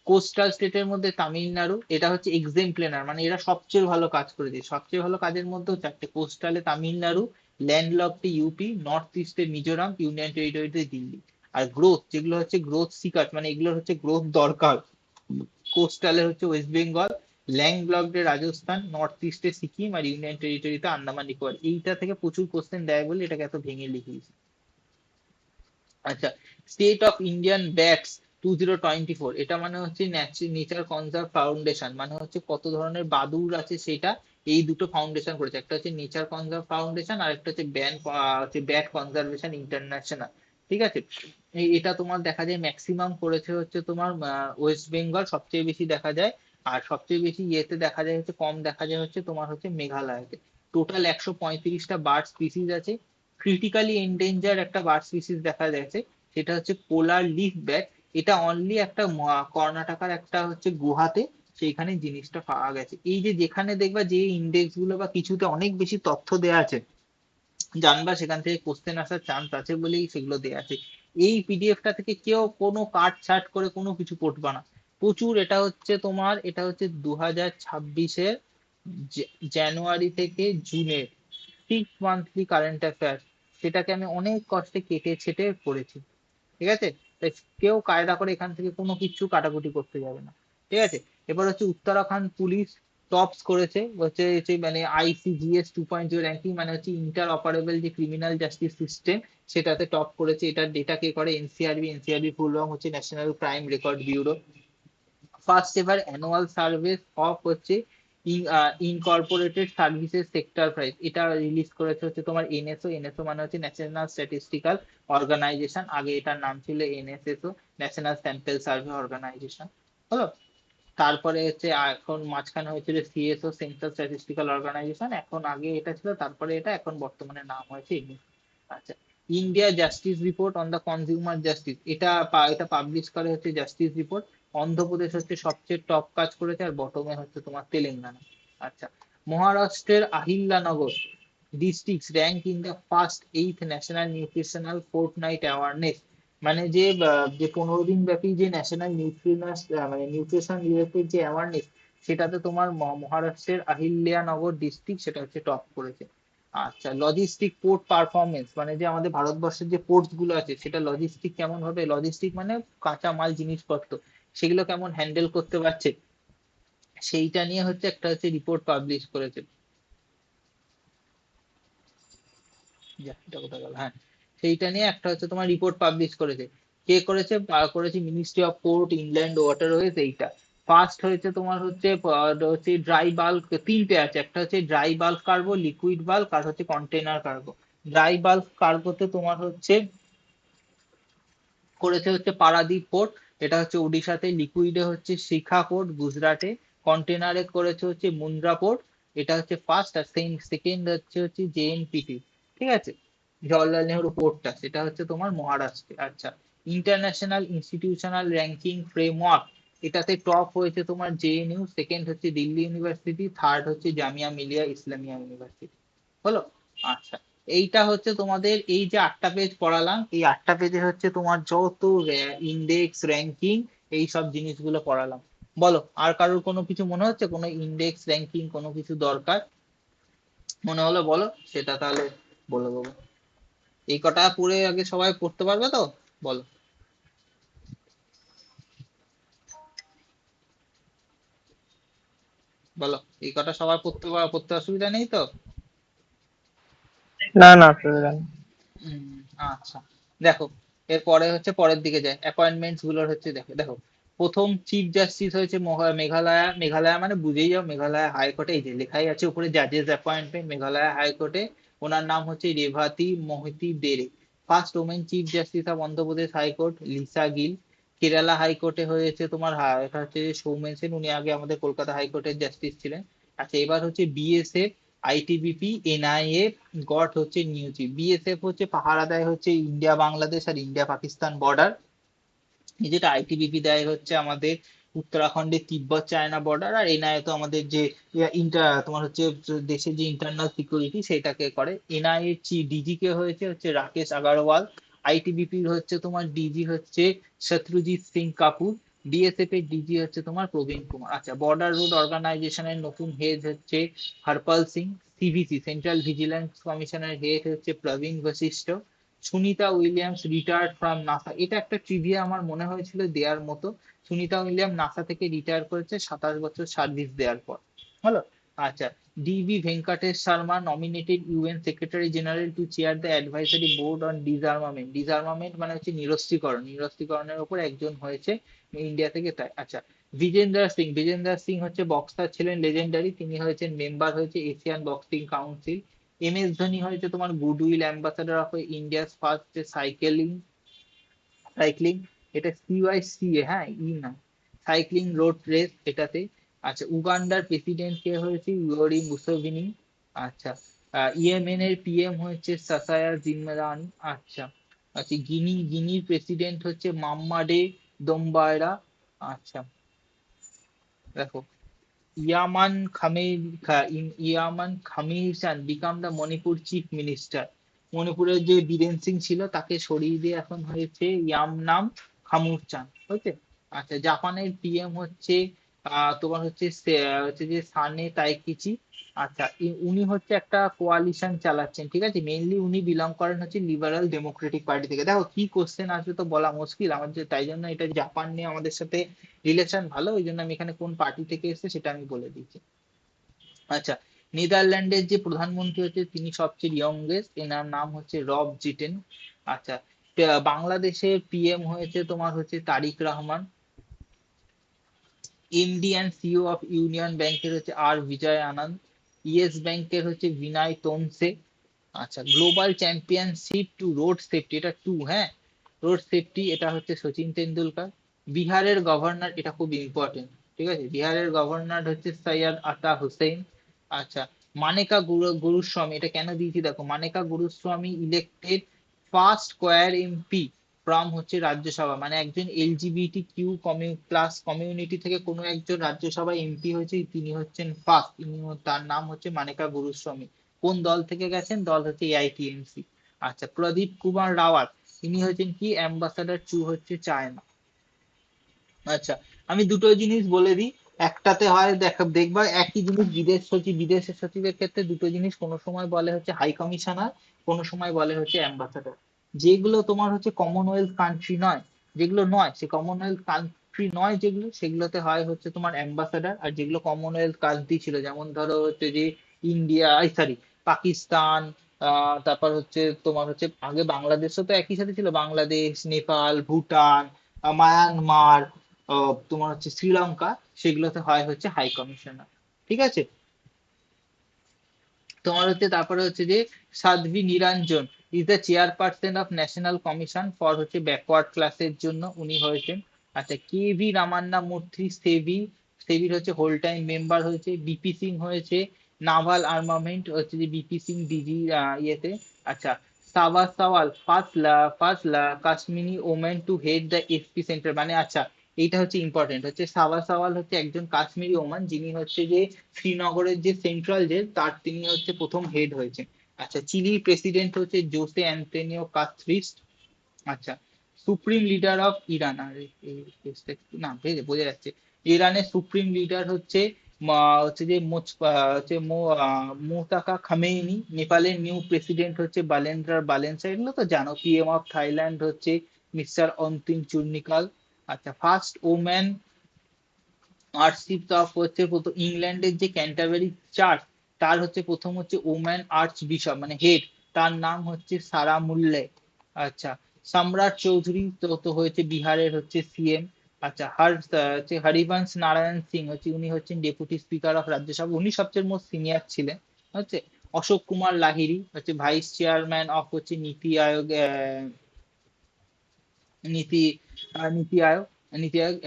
কোস্টাল স্টেটের মধ্যে তামিলনাড়ু, এটা হচ্ছে এক্সেম্পলেনার, মানে এরা সবচেয়ে ভালো কাজ করেছে। সবচেয়ে ভালো কাজের মধ্যেও চারটে, কোস্টালে তামিলনাড়ু, ল্যান্ডলকডে ইউপি, নর্থ ইস্টে মিজোরাম, ইউনিয়ন টেরিটরিতে দিল্লি। আর গ্রোথ যেগুলো হচ্ছে গ্রোথ সিকার, মানে এগুলো হচ্ছে গ্রোথ দরকার, কোস্টালে হচ্ছে ওয়েস্ট বেঙ্গল, ল্যান্ডলকডে রাজস্থান, নর্থ ইস্টে সিকিম, আর ইউনিয়ন টেরিটরিতে আন্দামান নিকোবর। এইটা থেকে প্রচুর কোশ্চেন দেয় বলে এটাকে এত ভেঙে লিখিয়েছি। আচ্ছা, স্টেট অফ ইন্ডিয়ান ব্যাটস 2024, এটা মানে হচ্ছে নেচার কনজার্ভ ফাউন্ডেশন, মানে হচ্ছে কত ধরনের বাদুড় আছে সেটা এই দুটো ফাউন্ডেশন করেছে। একটা হচ্ছে নেচার কনজার্ভ ফাউন্ডেশন, আর একটা হচ্ছে ব্যাট কনজারভেশন ইন্টারন্যাশনাল। ঠিক আছে, এটা তোমার দেখা যায় ম্যাক্সিমাম করেছে হচ্ছে তোমার ওয়েস্ট বেঙ্গল সবচেয়ে বেশি দেখা যায়। আর সবচেয়ে বেশি ইয়েতে দেখা যায় হচ্ছে, কম দেখা যায় হচ্ছে তোমার হচ্ছে মেঘালয়তে। টোটাল 135টা বার্ড স্পিসিস আছে। ক্রিটিক্যালি এন্ডেঞ্জার একটা বার্ড স্পিসিস দেখা যাচ্ছে, সেটা হচ্ছে পোলার লিফ ব্যাট। এটা অনলি একটা কর্ণাটকার একটা হচ্ছে গুহাতে সেইখানে জিনিসটা পাওয়া গেছে। এই যে যেখানে দেখবা যে ইন্ডেক্স গুলো বা কিছুতে অনেক বেশি তথ্য দেওয়া আছে, জানবা সেখান থেকে কোশ্চেন আসার চান্স আছে বলেই সেগুলো দেওয়া আছে। এই পিডিএফটা থেকে কেউ কোনো কাট ছাট করে কোনো কিছু পড়বা না। প্রচুর, এটা হচ্ছে 2026-এর জানুয়ারি থেকে জুনের 6 মান্থলি কারেন্ট অ্যাফেয়ার। সেটাকে আমি অনেক কষ্টে কেটে ছেটে পড়েছি। ঠিক আছে, তাই কেউ কায়দা করে এখান থেকে কোনো কিছু কাটাকুটি করতে যাবে না। ঠিক আছে, এবার হচ্ছে উত্তরাখণ্ড পুলিশ টপস করেছে হচ্ছে মানে ICGS 2.0 র্যাঙ্কিং, মানে হচ্ছে ইন্টার অপারেবল যে ক্রিমিনাল জাস্টিস সিস্টেম, সেটাতে টপ করেছে। এটার ডেটা কে করে? এনসিআরবি। এনসিআরবি ফুল ফর্ম হচ্ছে national crime record bureau. First ever annual survey of হচ্ছে ইনকর্পোরেটেড সার্ভিসেস সেক্টর প্রাইস, এটা রিলিজ করেছে হচ্ছে তোমার এনএসও। এনএসও মানে হচ্ছে ন্যাশনাল স্ট্যাটিস্টিক্যাল অর্গানাইজেশন, আগে এটার নাম ছিল NSSO, national sample survey organisation. হলো, তারপরে হচ্ছে এখন মাঝখানে হয়েছিল সিএসও, সেন্ট্রাল স্ট্যাটিস্টিক্যাল অর্গানাইজেশন, এখন আগে এটা ছিল, তারপরে এটা, এখন বর্তমানে নাম হয়েছে ইনি। আচ্ছা, India justice report on the consumer justice, এটা পাবলিশ করে হচ্ছে জাস্টিস রিপোর্ট। অন্ধ্রপ্রদেশ হচ্ছে সবচেয়ে টপ কাজ করেছে, আর বটমে হচ্ছে তোমার তেলেঙ্গানা। আচ্ছা, মহারাষ্ট্রের Ahilyanagar district rank in the first 8th national nutritional fortnight awareness, মানে যে 15 দিন ব্যাপী যে ন্যাশনাল নিউট্রিনাস মানে নিউট্রিশন রিলেটেড যে অ্যাওয়ারনেস, সেটাতে তোমার মহারাষ্ট্রের আহিল্যানগর ডিস্ট্রিক্ট সেটা হচ্ছে টপ করেছে। আচ্ছা, লজিস্টিক পোর্ট পারফরমেন্স, মানে যে আমাদের ভারতবর্ষের যে পোর্টস গুলো আছে, সেটা লজিস্টিক কেমন হবে, লজিস্টিক মানে কাঁচা মাল জিনিসপত্র, সেগুলো কেমন হ্যান্ডেল করতে পারছে, সেইটা নিয়ে হচ্ছে একটা হচ্ছে রিপোর্ট পাবলিশ করেছে। যা, এটা কোথায় গেল? হ্যাঁ, সেইটা নিয়ে একটা হচ্ছে তোমার রিপোর্ট পাবলিশ করেছে। কে করেছে? করেছে ministry of port, inland waterways. এইটা ফার্স্ট হয়েছে তোমার হচ্ছে ড্রাই বাল্ক, তিনটে আছে, একটা হচ্ছে dry bulk cargo, liquid bulk, আর হচ্ছে কন্টেনার কার্গো। ড্রাই বাল্ক কার্গোতে তোমার হচ্ছে করেছে হচ্ছে পারাদীপ পোর্ট, এটা হচ্ছে ওডিশাতে। লিকুইডে হচ্ছে শিখা পোর্ট গুজরাটে। কন্টেনারে করেছে হচ্ছে মুন্দ্রা পোর্ট, এটা হচ্ছে ফার্স্ট। আর সেকেন্ড হচ্ছে জেএনপিটি। ঠিক আছে, জওয়াহরলাল নেহরু পোর্টটা, সেটা হচ্ছে তোমার মহারাষ্ট্রে। আচ্ছা, ইন্টারন্যাশনাল ইনস্টিটিউশনাল র্যাঙ্কিং ফ্রেমওয়ার্ক, এটাতে টপ হয়েছে তোমার জেএনইউ, সেকেন্ড হচ্ছে দিল্লি ইউনিভার্সিটি, থার্ড হচ্ছে জামিয়া মিলিয়া ইসলামিয়া ইউনিভার্সিটি। হলো, আচ্ছা, এইটা হচ্ছে তোমাদের এই যে 8টা পেজ পড়ালাম, এই 8টা পেজে হচ্ছে তোমার যত ইন্ডেক্স র্যাঙ্কিং এই সব জিনিসগুলো পড়ালাম। বলো, আর কারোর কোনো কিছু মনে হচ্ছে, কোনো ইন্ডেক্স র্যাঙ্কিং কোনো কিছু দরকার মনে হলো বলো, সেটা তাহলে বলে দেবো। এই কটা পড়ে আগে সবাই পড়তে পারবে তো? বলো, বলো, এই কটা সবাই পড়তে অসুবিধা নেই তো? না না, অসুবিধা নেই। উম, আচ্ছা, দেখো, এরপরে হচ্ছে পরের দিকে যায়, অ্যাপয়েন্টমেন্টস গুলোর হচ্ছে দেখো দেখো প্রথম চিফ জাস্টিস হয়েছে মেঘালয়া, মেঘালয়া মানে বুঝেই যাও, মেঘালয় হাইকোর্টে এই যে লেখাই আছে উপরে জাজেস অ্যাপয়েন্টমেন্ট, মেঘালয় হাইকোর্টে ওনার নাম হচ্ছে Revati Mohite Dere. First women chief justice of Andhra Pradesh high court Lisa Gill. Kerala হাইকোর্টে হয়েছে তোমার এটা হচ্ছে সৌমেন সেন, উনি আগে আমাদের কলকাতা হাইকোর্টের জাস্টিস ছিলেন। আচ্ছা এবার হচ্ছে বিএসএফ, আইটিবিপি, এনআইএ গট হচ্ছে নিউ চিফ। বিএসএফ হচ্ছে পাহারা দেয় হচ্ছে ইন্ডিয়া বাংলাদেশ আর ইন্ডিয়া পাকিস্তান বর্ডার। যেটা আইটিবিপি দেয় হচ্ছে আমাদের উত্তরাখণ্ডের তিব্বত চায়না বর্ডার। আর এনআইএ তো আমাদের যে তোমার হচ্ছে দেশের যে ইন্টারনাল সিকিউরিটি সেটাকে করে। এনআইএ ডিজি কে হচ্ছে রাকেশ আগারওয়াল। আইটিবিপি হচ্ছে তোমার ডিজি হচ্ছে শত্রুজিৎ সিং কাপুর। বিএসএফ এর ডিজি হচ্ছে তোমার প্রবীণ কুমার। আচ্ছা বর্ডার রোড অর্গানাইজেশনের নতুন হেড হচ্ছে Harpal Singh. CVC central vigilance কমিশনের হেড হচ্ছে Praveen Vashisht. Sunita Williams retired from NASA, এটা একটা ট্রিভিয়া আমার মনে হয়েছিল দেওয়ার মতো। সুনিতা উইলিয়াম নাসা থেকে রিটায়ার করেছে 27 বছর সার্ভিস দেওয়ার পর। হলো। আচ্ছা DB Venkatesh Sharma nominated UN secretary general to chair the advisory board on disarmament. Disarmament মানে হচ্ছে নিরস্ত্রীকরণ, নিরস্ত্রীকরণের উপর একজন হয়েছে ইন্ডিয়া থেকে তাই। আচ্ছা বিজেন্দার সিং, বিজেন্দার সিং হচ্ছে বক্সার ছিলেন লেজেন্ডারি, তিনি হয়েছেন মেম্বার হয়েছে Asian boxing council. M S Dhoni হয়েছে তোমার goodwill ambassador of India's first cycling, cycling, এটা সিওয়াইসি, হ্যাঁ ই না, সাইক্লিং রোড রেস এটাতে। আচ্ছা উগান্ডার প্রেসিডেন্ট কে হয়েছে ইয়োরি মুসেভিনি। আচ্ছা ইয়েমেন এর পিএম হচ্ছে সাসায়া জিমরানি। আচ্ছা আচ্ছা গিনির প্রেসিডেন্ট হচ্ছে মাম্মাডে দোম্বায়রা। আচ্ছা দেখো ইয়ামান খামে Yumnam Khemchand became the Manipur chief minister. মণিপুরের যে বীরেন সিং ছিল তাকে সরিয়ে দিয়ে এখন হয়েছে ইয়ামনাম খামুরচান, হয়েছে। আচ্ছা জাপানের পিএম হচ্ছে তোমার হচ্ছে হচ্ছে যে সানে তাইকিচি। আচ্ছা উনি হচ্ছে একটা কোয়ালিশন চালাচ্ছেন, ঠিক আছে, মেইনলি উনি বিলং করেন হচ্ছে লিবারাল ডেমোক্রেটিক পার্টি থেকে। দেখো কি কোশ্চেন আসবে তো বলা মুশকিল আমার যে, তাই জন্য এটা জাপান নিয়ে আমাদের সাথে রিলেশন ভালো, ওই জন্য আমি এখানে কোন পার্টি থেকে এসেছে সেটা আমি বলে দিচ্ছি। আচ্ছা নেদারল্যান্ডের যে প্রধানমন্ত্রী হচ্ছে তিনি সবচেয়ে ইয়ংগেস্ট, এনার নাম হচ্ছে রব জিটেন। আচ্ছা বাংলাদেশের পিএম হয়েছে তোমার হচ্ছে Tarique Rahman. MD and CEO of union ব্যাংকের হচ্ছে আর বিজয় আনন্দ। ইয়েস ব্যাংকের হচ্ছে বিনয় তোমসে। আচ্ছা global championship to road safety, এটা টু, হ্যাঁ রোড সেফটি, এটা হচ্ছে সচিন তেন্ডুলকার। বিহারের গভর্নর, এটা খুব ইম্পর্টেন্ট, ঠিক আছে, বিহারের গভর্নর হচ্ছে সৈয়দ আতা হুসেন। আচ্ছা মানেকা গুরুস্বামী, এটা কেন দিয়েছি দেখো, Maneka Guruswamy elected first square MP from হচ্ছে রাজ্যসভা, মানে একজন এলজিবিটি কিউ প্লাস কমিউনিটি থেকে কোনো একজন রাজ্যসভা এমপি হয়েছে, তিনি হচ্ছেন ফার্স্ট, তার নাম হচ্ছে মানেকা গুরুস্বামী। কোন দল থেকে গেছেন, দল হচ্ছে এআইটিএমসি। আচ্ছা প্রদীপ কুমার রাওয়াত, ইনি হচ্ছেন কি অ্যাম্বাসাডার টু হচ্ছে চায়না। আচ্ছা আমি দুটো জিনিস বলে দিই, একটাতে হয় দেখবা একই জিনিস বিদেশ সচিব, বিদেশের সচিবের ক্ষেত্রে দুটো জিনিস, কোনো সময় বলে হচ্ছে হাই কমিশনার, কোনো সময় বলে হচ্ছে অ্যাম্বাসাডার। যেগুলো তোমার হচ্ছে কমনওয়েলথ কান্ট্রি নয়, যেগুলো নয় সে কমনওয়েলথ কান্ট্রি নয় যেগুলো, সেগুলোতে হয় হচ্ছে তোমার অ্যাম্বাসাডার। আর যেগুলো কমনওয়েলথ কান্ট্রি ছিল যেমন ধরো হচ্ছে যে ইন্ডিয়া, সরি পাকিস্তান, তারপর হচ্ছে তোমার হচ্ছে আগে বাংলাদেশও তো একই সাথে ছিল, বাংলাদেশ, নেপাল, ভুটান, মায়ানমার, তোমার হচ্ছে শ্রীলঙ্কা, সেগুলোতে হয় হচ্ছে হাই কমিশনার, ঠিক আছে। তোমার হচ্ছে তারপরে হচ্ছে যে Sadhvi Niranjan is the chairperson of national commission for হচ্ছে ব্যাকওয়ার্ড ক্লাসের জন্য, উনি হয়েছেন। আচ্ছা কে ভি রামান্না মূর্তি সেবি, সেবির হচ্ছে হোল টাইম মেম্বার হয়েছে। বিপি সিং হয়েছে নাভাল আর্মামেন্ট হচ্ছে যে বিপি সিং ডিজি ইয়েতে। আচ্ছা Saba Sawal first Kashmiri women to head the SP centre, মানে আচ্ছা এইটা হচ্ছে ইম্পর্টেন্ট, হচ্ছে সাবা সাওয়াল হচ্ছে একজন কাশ্মীরি ওমান যিনি হচ্ছে যে শ্রীনগরের যে সেন্ট্রাল জেল তার তিনি হচ্ছে প্রথম হেড হয়েছেন। আচ্ছা চিলির প্রেসিডেন্ট হচ্ছে জোসে অ্যান্টোনিও কাস্ত্রিস। আচ্ছা সুপ্রিম লিডার অফ ইরান, আর না বোঝা যাচ্ছে, ইরানের সুপ্রিম লিডার হচ্ছে হচ্ছে যে মোতাকা খামেইনি। নেপালের নিউ প্রেসিডেন্ট হচ্ছে বালেন্দ্র বালেন্সা, এগুলো তো জানো। পিএম অফ থাইল্যান্ড হচ্ছে মিস্টার অন্তিম চূর্ণিকাল। আচ্ছা ফার্স্ট ওম্যান আর্চবিশপ অফ হচ্ছে প্রথম ইংল্যান্ডের যে ক্যান্টারবারি চার্চ, তার হচ্ছে প্রথম হচ্ছে ওম্যান আর্চ বিশপ মানে হেড, তার নাম হচ্ছে সারা মুল্লে। আচ্ছা সম্রাট চৌধুরী তো হয়েছে বিহারের হচ্ছে সিএম। আচ্ছা হচ্ছে হরিবংশ নারায়ণ সিং হচ্ছে, উনি হচ্ছেন ডেপুটি স্পিকার অফ রাজ্যসভা, উনি সবচেয়ে মোস্ট সিনিয়র ছিলেন হচ্ছে। অশোক কুমার লাহিড়ী হচ্ছে ভাইস চেয়ারম্যান অফ হচ্ছে নীতি আয়োগ, নীতি নীতি আয়োগ, নীতি আয়োগ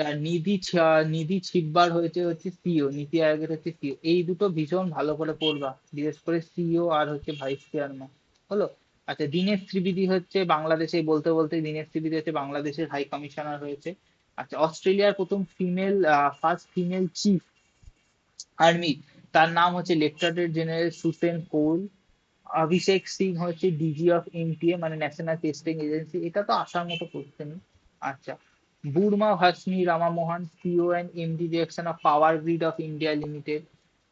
নিধি ছিব্বার হয়েছে হচ্ছে সিও, নীতি আয়োগের হচ্ছে সিও। এই দুটো ভীষণ ভালো করে পড়বা, বিশেষ করে সিও আর হচ্ছে ভাইস চেয়ারম্যান। হলো। আচ্ছা দীনেশ ত্রিবেদী হচ্ছে বাংলাদেশে, বলতে বলতে দীনেশ ত্রিবেদী হচ্ছে বাংলাদেশের হাই কমিশনার হয়েছে। আচ্ছা অস্ট্রেলিয়ার প্রথম female, first female chief army, তার নাম হচ্ছে lieutenant general Susan Coyle. Abhishek Singh হচ্ছে ডিজি অফ এনটিএ মানে ন্যাশনাল টেস্টিং এজেন্সি, এটা তো আসার মতো কোশ্চেন। আচ্ছা বুর্মা ভাসনি Ramamohan, CEO and MD direction of power grid of India limited.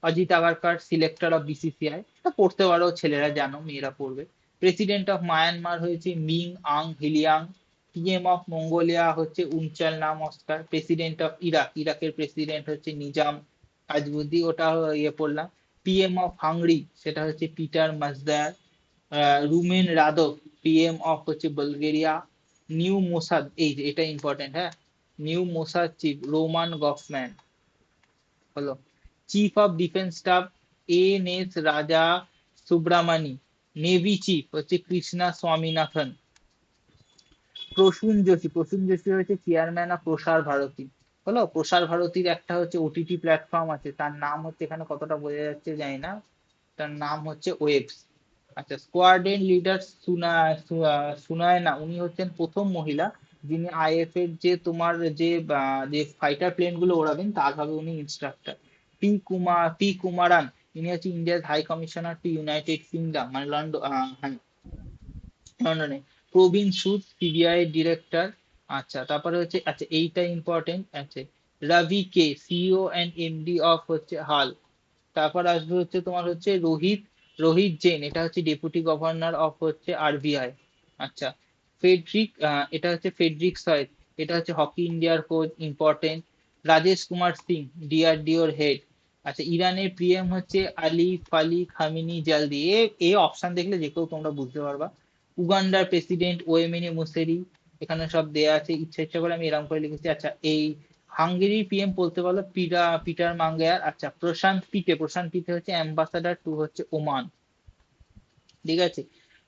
Ajit Agarkar selector of BCCI, এটা পড়তে পারো, ছেলেরা জানো, মেয়েরা পড়বে। প্রেসিডেন্ট অফ মায়ানমার হয়েছে Min Aung Hlaing. PM of Mongolia হচ্ছে উনচাল নাম অস্কার। প্রেসিডেন্ট অফ ইরাক, ইরাকের প্রেসিডেন্ট হচ্ছে নিজাম আজমুদ্দি, ওটা ইয়ে পড়লাম। পিএম অফ হাঙ্গরি সেটা হচ্ছে পিটার মাজদার। রুমেন রাদভ, পিএম অফ হচ্ছে বালগেরিয়া। নিউ মোসাদ, এই যে এটা ইম্পর্টেন্ট, হ্যাঁ, নিউ মোসাদ চিফ রোমান গফম্যান। হলো। Chief of defence staff N S রাজা সুব্রামানি। নেভি চিফ হচ্ছে কৃষ্ণা স্বামীনাথন। প্রসূন যোশী, প্রসূন যোশী হচ্ছে চেয়ারম্যান অফ প্রসার ভারতী। হলো। প্রসার ভারতীর একটা হচ্ছে ওটিটি প্ল্যাটফর্ম আছে, তার নাম হচ্ছে, এখানে কতটা বোঝা যাচ্ছে জানি না, তার নাম হচ্ছে ওয়েবস। আচ্ছা স্কোয়াড্রন লিডার সুনায়না, উনি হচ্ছেন প্রথম মহিলা যিনি আইএফ এর যে তোমার যে ফাইটার প্লেন গুলো ওড়াবেন তার হবে উনি ইনস্ট্রাক্টর। পি কুমারান, ইনি হচ্ছে ইন্ডিয়ার high commissioner to United Kingdom মানে লন্ডন, হ্যাঁ লন্ডনে। প্রবীণ সুদ সিবিআই ডিরেক্টর। আচ্ছা তারপরে হচ্ছে, আচ্ছা এইটা ইম্পর্টেন্ট আছে, রবি কে সিইও অ্যান্ড এমডি অফ হচ্ছে হাল। তারপর আসবে হচ্ছে তোমার হচ্ছে রোহিত, রোহিত জৈন, এটা হচ্ছে ডেপুটি গভর্নর অফ হচ্ছে আরবিআই। আচ্ছা ফেডরিক, এটা হচ্ছে ফেডরিক সয়েদ, এটা হচ্ছে হকি ইন্ডিয়ার কোচ, ইম্পর্টেন্ট। রাজেশ কুমার সিং, ডিআরডিওর হেড। আচ্ছা ইরানের পিএম হচ্ছে আলী ফালি খামিনি জালদি, এ অপশন দেখলে যে কেউ তোমরা বুঝতে পারবা। উগান্ডার প্রেসিডেন্ট ওয়েমেনি মুসেরি, এখানে সব দেয়া আছে, ইচ্ছা ইচ্ছা করে আমি এরকম করে লিখেছি। আচ্ছা এই হাঙ্গেরির পিএম বলতে পারলো পিটার মাঙ্গেয়ার। আচ্ছা প্রশান্ত পিতে হচ্ছে অ্যাম্বাসাডার টু হচ্ছে ওমান। ঠিক আছে।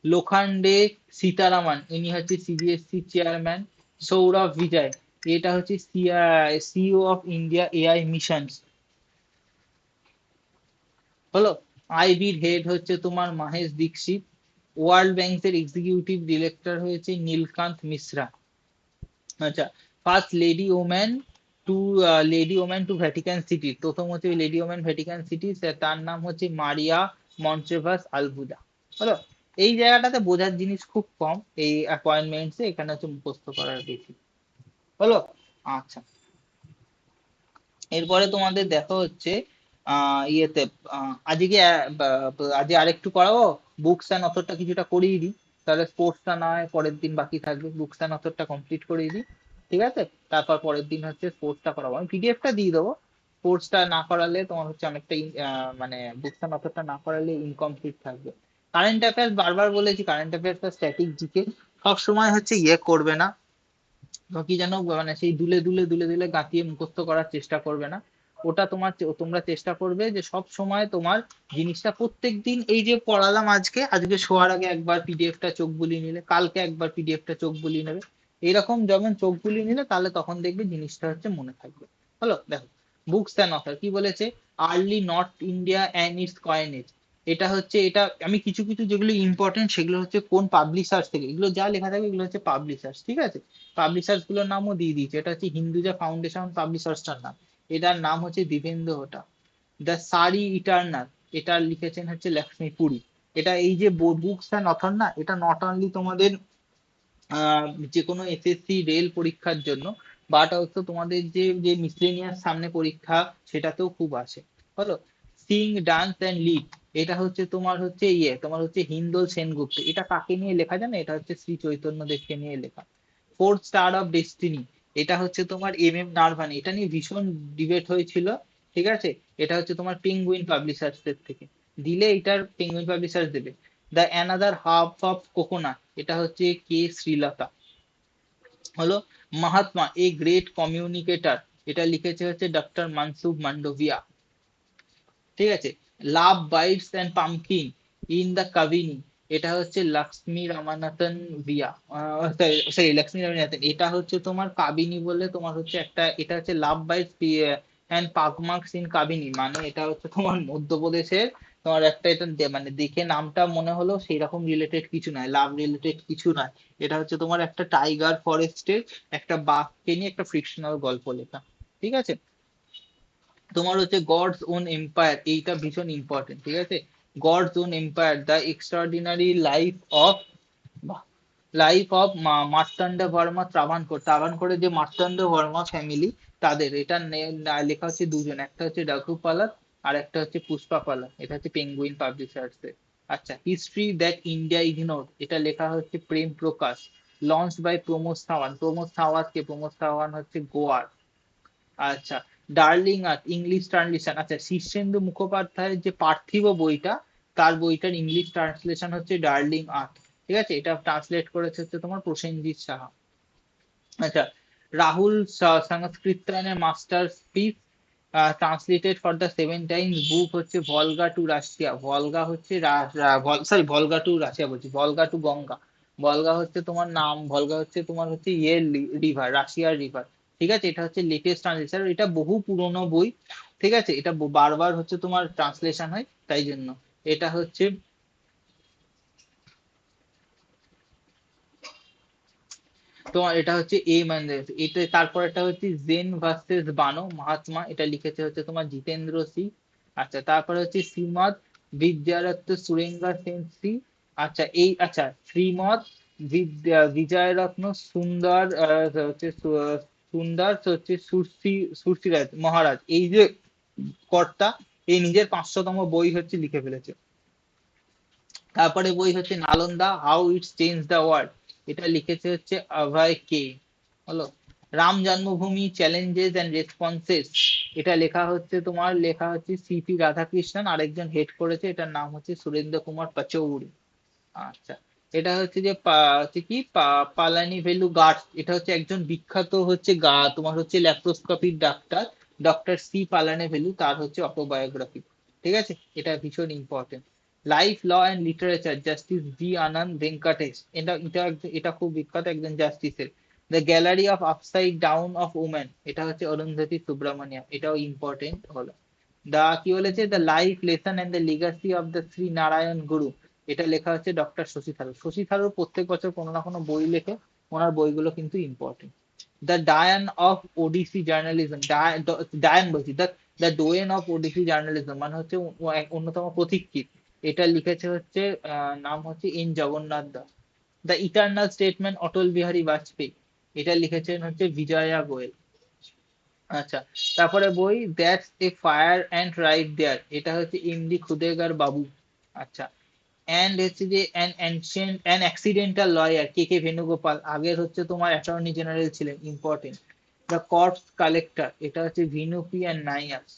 লোখান্ডে সীতারামান, ইনি হচ্ছে সিবিএসসি চেয়ারম্যান। সৌরভ বিজয়, এটা হচ্ছে CEO of India AI mission. হলো। আইবির হেড হচ্ছে তোমার মহেশ দীক্ষিত। ওয়ার্ল্ড ব্যাংকের এক্সিকিউটিভ ডিরেক্টর হয়েছে নীলকান্ত মিশ্রা। আচ্ছা first lady woman to Vatican city, প্রথম হচ্ছে লেডি ওম্যান ভ্যাটিকান সিটি, তার নাম হচ্ছে মারিয়া মন্ট্রেভাস আলভুদা। হলো। এই জায়গাটাতে বোঝার জিনিস খুব কম, এই অ্যাপয়েন্টমেন্টসে এখানে হচ্ছে মুখস্থ করার বেশি। হলো। আচ্ছা এরপরে তোমাদের দেখা হচ্ছে ইয়েতে, আজকে আজকে আরেকটু করাবো, বুকস অ্যান্ড অথরটা কিছুটা করিয়ে দিই, তাহলে স্পোর্টসটা না হয় পরের দিন বাকি থাকবে, বুকস অ্যান্ড অথরটা কমপ্লিট করিয়ে দিই। ঠিক আছে। তারপর পরের দিন হচ্ছে স্পোর্টসটা করাবো, আমি পিডিএফটা দিয়ে দেবো। স্পোর্টসটা না করালে তোমার হচ্ছে অনেকটা মানে বুকস অ্যান্ড অথরটা না করালে ইনকমপ্লিট থাকবে। কারেন্ট অ্যাফেয়ার্স বারবার বলেছি, কারেন্ট অ্যাফেয়ার্সটা স্ট্যাটিক জিকে সব সময় হচ্ছে ইয়ে করবে না, তো কি যেন মানে সেই দুলে দুলে গাঁথিয়ে মুখস্থ করার চেষ্টা করবে না। ওটা তোমরা চেষ্টা করবে যে সব সময় তোমার জিনিসটা প্রত্যেক দিন, এই যে পড়ালাম আজকে, আজকে শোয়ার আগে একবার পিডিএফটা চোখ বুলিয়ে নিলে, কালকে একবার পিডিএফটা চোখ বুলিয়ে নেবে। এইরকম যখন চোখ বুলিয়ে নিলে তাহলে তখন দেখবে জিনিসটা হচ্ছে মনে থাকবে। হলো। দেখো বুকস অ্যান্ড অথর কি বলেছে, early north India and it's coinage, এটা হচ্ছে, এটা আমি কিছু কিছু যেগুলো ইম্পর্টেন্ট সেগুলো হচ্ছে কোন পাবলিশার্স থেকে, এগুলো যা লেখা থাকে এগুলো হচ্ছে পাবলিশার্স, ঠিক আছে। পাবলিশার্স গুলোর নামও দিয়ে দিয়েছে, এটা হচ্ছে হিন্দুজা ফাউন্ডেশন পাবলিশার্সটার নাম, এটার নাম হচ্ছে দিবেন্দ্র ওটা। দ্য সারি ইটার্নাল, এটা লিখেছেন হচ্ছে লক্ষ্মী পুরী। এটা এই যে বুকস অ্যান্ড অথর না, এটা নট অনলি তোমাদের যে কোনো এসএসসি রেল পরীক্ষার জন্য, বাট হচ্ছে তোমাদের যে যে মিসলেনিয়াস সামনে পরীক্ষা সেটাতেও খুব আসে। হলো। সিং ডান্স অ্যান্ড লিড, এটা হচ্ছে তোমার হচ্ছে তোমার হচ্ছে হিন্দোল সেনগুপ্ত, এটা কাকে নিয়ে লেখা জানো, এটা হচ্ছে শ্রী চৈতন্য দেবকে নিয়ে লেখা। ফোর্থ স্টার অফ ডেস্টিনি, এটা হচ্ছে তোমার এম নারভানি, এটা নিয়ে ভীষণ ডিবেট হয়েছিল। ঠিক আছে। এটা হচ্ছে তোমার পেঙ্গুইন পাবলিশার্স এর থেকে, দিলে এটার পেঙ্গুইন পাবলিশার্স দেবে। The another half of coconut, এটা হচ্ছে কে শ্রীলতা। হলো। মাহাত্মা এ গ্রেট কমিউনিকেটর, এটা লিখেছে হচ্ছে ডক্টর মানসুব মান্ডভিয়া। ঠিক আছে। Love bites and pumpkin in the Kabini, এটা হচ্ছে লক্ষ্মী রামানাথন ভিয়া, সরি লক্ষ্মী রামানাথন। এটা হচ্ছে তোমার কাবিনী বলে তোমার হচ্ছে একটা, এটা হচ্ছে লাভ বাইটস অ্যান্ড পাকমার্কস ইন কাবিনী, মানে এটা হচ্ছে তোমার মধ্যপ্রদেশের তোমার একটা, এটা মানে দেখে নামটা মনে হলো সেই রকম রিলেটেড কিছু নয়, লাভ রিলেটেড কিছু নয়। এটা হচ্ছে তোমার একটা টাইগার ফরেস্টের একটা বাঘকে নিয়ে একটা ফ্রিকশনাল গল্প লেখা। ঠিক আছে। তোমার হচ্ছে গডস ওন এম্পায়ার, এইটা ভীষণ ইম্পর্টেন্ট। ঠিক আছে। God's own empire the extraordinary life of Marthanda Varma Travancore, ত্রাভানকোরের যে মার্তান্ড বর্মা ফ্যামিলি, তাদের এটা লেখা হচ্ছে দুজন, একটা হচ্ছে রঘু পালাত আর একটা হচ্ছে পুষ্পা পালাত, এটা হচ্ছে পেঙ্গুইন পাবলিশার্স এর। আচ্ছা, হিস্ট্রি দ্যাট ইন্ডিয়া ইগনোর, এটা লেখা হচ্ছে প্রেম প্রকাশ, লঞ্চ বাই প্রমোদ সাওয়ান্ত। প্রমোদ সাওয়ান্ত কে? প্রমোদ সাওয়ান্ত হচ্ছে গোয়ার। আচ্ছা, ডার্লিং আর্ট ইংলিশ ট্রান্সলেশন, আচ্ছা শীর্ষেন্দু মুখোপাধ্যায়ের যে পার্থিব বইটা, তার বইটার ইংলিশ ট্রান্সলেশন হচ্ছে ডার্লিং আর্ট। ঠিক আছে, এটা ট্রান্সলেট করেছে হচ্ছে তোমার প্রসেনজিৎ সাহা। আচ্ছা, রাহুল সংস্কৃতায়নের masterpiece translated for the 7 times book হচ্ছে ভলগা টু রাশিয়া, ভলগা হচ্ছে সরি ভলগা টু রাশিয়া বলছি, ভলগা টু গঙ্গা। ভলগা হচ্ছে তোমার নাম, ভলগা হচ্ছে তোমার হচ্ছে ইয়ের রিভার, রাশিয়ার রিভার। ঠিক আছে, এটা হচ্ছে লেটেস্ট ট্রান্সলেশন, এটা বহু পুরনো বই। ঠিক আছে, এটা বারবার হচ্ছে তোমার ট্রান্সলেশন হয়, তাই জন্য এটা হচ্ছে তোমার, এটা হচ্ছে মানে এটা, তারপর এটা হচ্ছে জেন ভার্সেস বানো মহাত্মা, এটা লিখেছে হচ্ছে তোমার জিতেন্দ্র সিং। আচ্ছা, তারপরে হচ্ছে শ্রীমৎ বিদ্যারত্ন সুরেঙ্গা সেন শ্রী। আচ্ছা এই, আচ্ছা শ্রীমৎ বিজয়রত্ন সুন্দর হচ্ছে সুন্দর হচ্ছে সুশ্রী সুশ্রীরাজ মহারাজ, এই যে কর্তা, এই নিজের 500তম বই হচ্ছে লিখে ফেলেছে। তারপরে বই হচ্ছে Nalanda how it's change the world, এটা লিখেছে হচ্ছে অভয় কে। হলো। রাম জন্মভূমি চ্যালেঞ্জেস এন্ড রেসপন্সেস, এটা লেখা হচ্ছে সিপি রাধাকৃষ্ণন, আরেকজন হেড করেছে, এটার নাম হচ্ছে সুরেন্দ্র কুমার পাচৌরি। আচ্ছা, এটা হচ্ছে যে হচ্ছে কি পালানি ভেলু গার্ড, এটা হচ্ছে একজন বিখ্যাত হচ্ছে তোমার হচ্ছে ল্যাপ্রোস্কোপির ডাক্তার, ডক্টর সি পালানি ভেলু, তার হচ্ছে অটোবায়োগ্রাফি। ঠিক আছে, এটা ভীষণ important. Life law and literature justice G Anand Venkatesh, এটা খুব বিখ্যাত একজন জাস্টিসের। The gallery of upside down of women, এটা হচ্ছে অরুন্ধতী সুব্রমণিয়াম, এটাও ইম্পর্টেন্ট হলো। কি বলেছে, the life lesson and the legacy of the Shri Narayana Guru, এটা লেখা হচ্ছে ডক্টর শশী থারুর। শশী থারুর প্রত্যেক বছর কোনো না কোনো বই লেখে, ওনার বইগুলো কিন্তু important. The doyen of Odissi journalism, doyen বলছি, the doyen of Odissi journalism মানে হচ্ছে এক অন্যতম পথিকৃৎ, এটা লিখেছে হচ্ছে নাম হচ্ছে N Jagannath Das. The eternal statesman Atal Bihari Vajpayee, এটা লিখেছেন হচ্ছে বিজয়া গোয়েল। আচ্ছা, তারপরে বই that's a fire and right there, এটা হচ্ছে এমডি খুদেগার বাবু। আচ্ছা, অ্যান্ড হচ্ছে যে an accidental lawyer K K Venugopal, আগের হচ্ছে তোমার অ্যাটর্নি জেনারেল ছিলেন, ইম্পর্টেন্ট। দ্য কর্পস কালেক্টর, এটা হচ্ছে ভিনুপি অ্যান্ড নাইয়াস।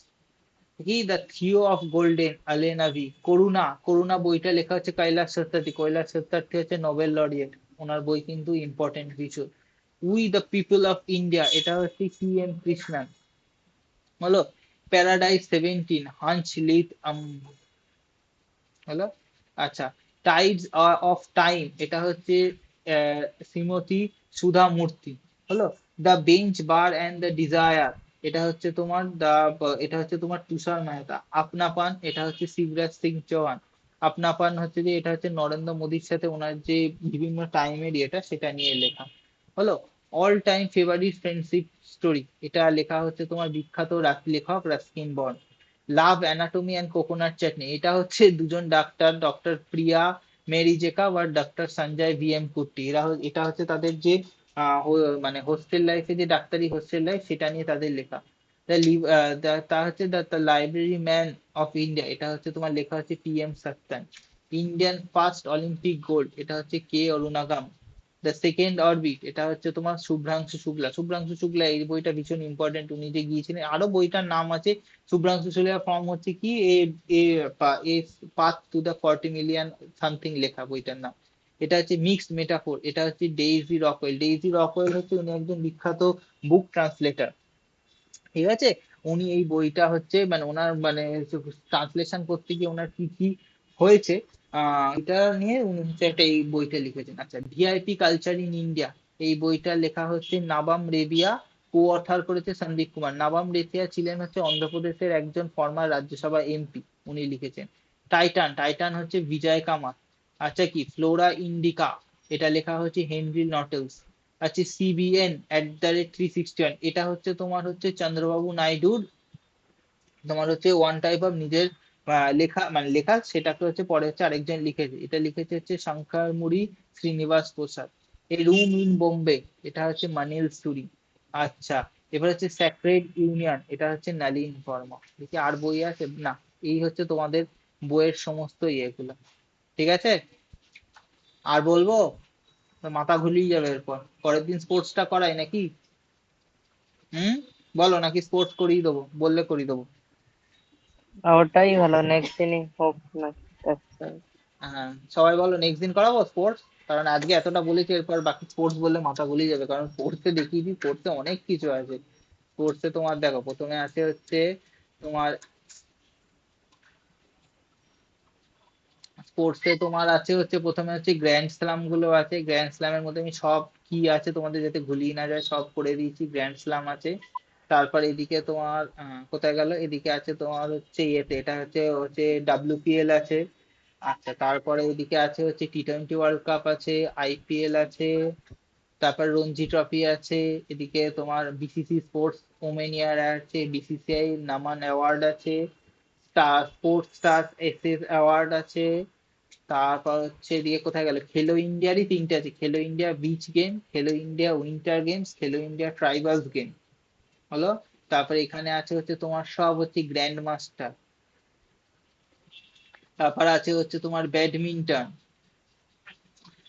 কি দ্য থিও অফ গোল্ডেন আলেনা ভি, করুণা, করুণা বইটা লেখা হচ্ছে কৈলাস সত্যার্থী, কৈলাস সত্যার্থী হচ্ছে নোবেল লরিয়েট, ওনার বই কিন্তু ইম্পর্টেন্ট কিছু। We the people of India, এটা হচ্ছে সি এম কৃষ্ণন। হলো। প্যারাডাইস 17 হাঞ্চ লিথ হলো। আচ্ছা, টাইডস অফ টাইম, এটা হচ্ছে শ্রীমতী সুধা মূর্তি। হলো। The bench bar and the desire, এটা হচ্ছে তোমার তুষার মেহতা। আপনাপান, এটা হচ্ছে শিবরাজ সিং চৌহান। আপনাপান হচ্ছে যে, এটা হচ্ছে নরেন্দ্র মোদীর সাথে ওনার যে বিভিন্ন টাইমের ইয়েটা, সেটা নিয়ে লেখা। হলো। All time favourite friendship story, এটা লেখা হচ্ছে তোমার বিখ্যাত লেখক Ruskin Bond. Love anatomy and coconut chutney, এটা হচ্ছে দুজন ডাক্তার, ডক্টর প্রিয়া মেরি জেকাব আর doctor Sanjay V M Kutty, এটা হচ্ছে তাদের যে মানে হোস্টেল লাইফে, যে ডাক্তারি হোস্টেল লাইফ, সেটা নিয়ে তাদের লেখা। তা হচ্ছে the library man of India, এটা হচ্ছে তোমার লেখা হচ্ছে T M Satyan. Indian first Olympic gold, এটা হচ্ছে K Arunagam. The second orbit, এটা হচ্ছে তোমার শুভ্রাংশু শুক্লা। শুভ্রাংশু শুক্লা এই বইটা ভীষণ ইম্পর্টেন্ট, উনি যে গিয়েছিলেন, আরো বইটার নাম আছে। শুভ্রাংশু শুক্লা ফর্ম হচ্ছে কি a, a path to the 40 million something লেখা বইটার নাম। এটা হচ্ছে মিক্সড মেটাফোর, এটা হচ্ছে ডেইজি রকওয়েল। ডেইজি রকওয়েল হচ্ছে উনি একজন বিখ্যাত বুক ট্রান্সলেটার, ঠিক আছে। উনি এই বইটা হচ্ছে মানে ওনার মানে ট্রান্সলেশন করতে গিয়ে ওনার কি কি হয়েছে এটা নিয়ে উনি হচ্ছে একটা এই বইটা লিখেছেন। আচ্ছা, ভিআইপি কালচার ইন ইন্ডিয়া, এই বইটা লেখা হচ্ছে নাবাম রেবিয়া, কো অথার করেছে সন্দীপ কুমার। নাবাম রেবিয়া ছিলেন হচ্ছে অন্ধ্রপ্রদেশের একজন ফর্মার রাজ্যসভা এমপি, উনি লিখেছেন। টাইটান, টাইটান হচ্ছে বিজয় কামাত। আচ্ছা কি ফ্লোরা ইন্ডিকা, এটা লেখা হচ্ছে হেনরি নটেলস। আচ্ছা সিবিএন @361, এটা হচ্ছে তোমার হচ্ছে চন্দ্রবাবু নাইডুর তোমার হচ্ছে ওয়ান টাইপ অফ নিজের লেখা মানে লেখা, সেটাকে হচ্ছে পরে হচ্ছে আরেকজন লিখেছে, এটা লিখেছে হচ্ছে শঙ্কর মুড়ি শ্রীনিবাস প্রসাদ। এই রুম ইন বোম্বে, এটা হচ্ছে মানিল সুরি। আচ্ছা, এবার হচ্ছে স্যাক্রেড ইউনিয়ন, এটা হচ্ছে নালিন বর্মা। দেখি আর বই আছে না, এই হচ্ছে তোমাদের বইয়ের সমস্ত ইয়েগুলো, ঠিক আছে। আর বলবো মাথা ঘুলিয়ে যাবে এরপর, পরের দিন স্পোর্টসটা করাই নাকি? হুম, বলো নাকি স্পোর্টস করিয়ে দেবো, বললে করিয়ে দেবো। ওটাই ভালো, নেক্সট দিনই হোক না। আচ্ছা। হ্যাঁ, সবাই বলো নেক্সট দিন করাবো স্পোর্টস, কারণ আজকে এতটা বলেছি, এরপর বাকি স্পোর্টস বললে মাথা গুলিয়ে যাবে, কারণ স্পোর্টসে দেখিয়েছি, স্পোর্টসে অনেক কিছু আছে। স্পোর্টসে তোমার দেখো প্রথমে আছে হচ্ছে তোমার স্পোর্টসে তোমার আছে হচ্ছে প্রথমে হচ্ছে গ্র্যান্ড স্লাম গুলো আছে। গ্র্যান্ড স্লামের মধ্যে আমি সব কি আছে তোমাদের যাতে ঘুলিয়ে না যায় সব করে দিয়েছি। গ্র্যান্ড স্লাম আছে, তারপর এদিকে তোমার কোথায় গেল, এদিকে আছে তোমার হচ্ছে ইয়েতে, এটা হচ্ছে হচ্ছে ডাব্লিউপিএল আছে। আচ্ছা, তারপরে এদিকে আছে হচ্ছে টি-20 ওয়ার্ল্ড কাপ আছে, আইপিএল আছে, তারপর রঞ্জি ট্রফি আছে। এদিকে তোমার বিসিসি স্পোর্টস ওমেন ইয়ার আছে, বিসিসিআই নামান অ্যাওয়ার্ড আছে, star sports star SS award আছে। তারপর হচ্ছে এদিকে কোথায় গেল, খেলো ইন্ডিয়ারই তিনটে আছে, খেলো ইন্ডিয়া বিচ গেম, খেলো ইন্ডিয়া উইন্টার গেমস, খেলো ইন্ডিয়া ট্রাইবালস গেম, হলো। তারপরে এখানে আছে হচ্ছে তোমার সব হচ্ছে গ্র্যান্ড মাস্টার। তারপর আছে হচ্ছে তোমার ব্যাডমিন্টন।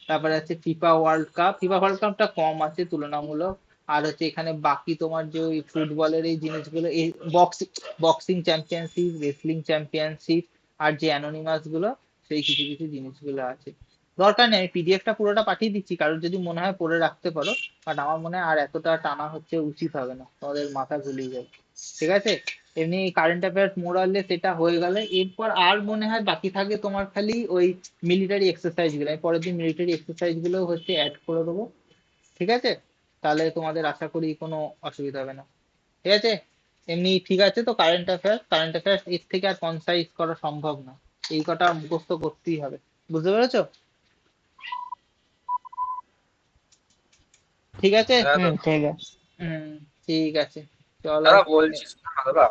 তারপরে আছে FIFA world cup, FIFA world কাপটা কম আছে তুলনামূলক। আর হচ্ছে এখানে বাকি তোমার যে ওই ফুটবলের এই জিনিসগুলো, এই boxing boxing championship, wrestling championship, আর যে অ্যানোনিমাস গুলো, সেই কিছু কিছু জিনিসগুলো আছে। দরকার নেই, আমি পিডিএফটা পুরোটা পাঠিয়ে দিচ্ছি, কারোর যদি মনে হয় পড়ে রাখতে পারো, বাট আমার মনে হয় আর এতটা টানা হচ্ছে উচিত হবে না, তোমাদের মাথা ঘুলিয়ে যাবে, ঠিক আছে। এমনি কারেন্ট অ্যাফেয়ার্স মোরালে সেটা হয়ে গেলে এরপর আর মনে হয় বাকি থাকে তোমার খালি ওই মিলিটারি এক্সারসাইজ গুলো। আমি পরের দিন মিলিটারি এক্সারসাইজ গুলো হচ্ছে অ্যাড করে দেবো, ঠিক আছে। তাহলে তোমাদের আশা করি কোনো অসুবিধা হবে না, ঠিক আছে। এমনি ঠিক আছে তো, কারেন্ট অ্যাফেয়ার্স, কারেন্ট অ্যাফেয়ার্স এর থেকে আর কনসাইজ করা সম্ভব না, এই কটা মুখস্থ করতেই হবে, বুঝতে পেরেছো? ঠিক আছে। হ্যাঁ হুম, দাদা। ঠিক আছে। হুম, ঠিক আছে, চলো। দাদা বলছি শোনো না দাদা,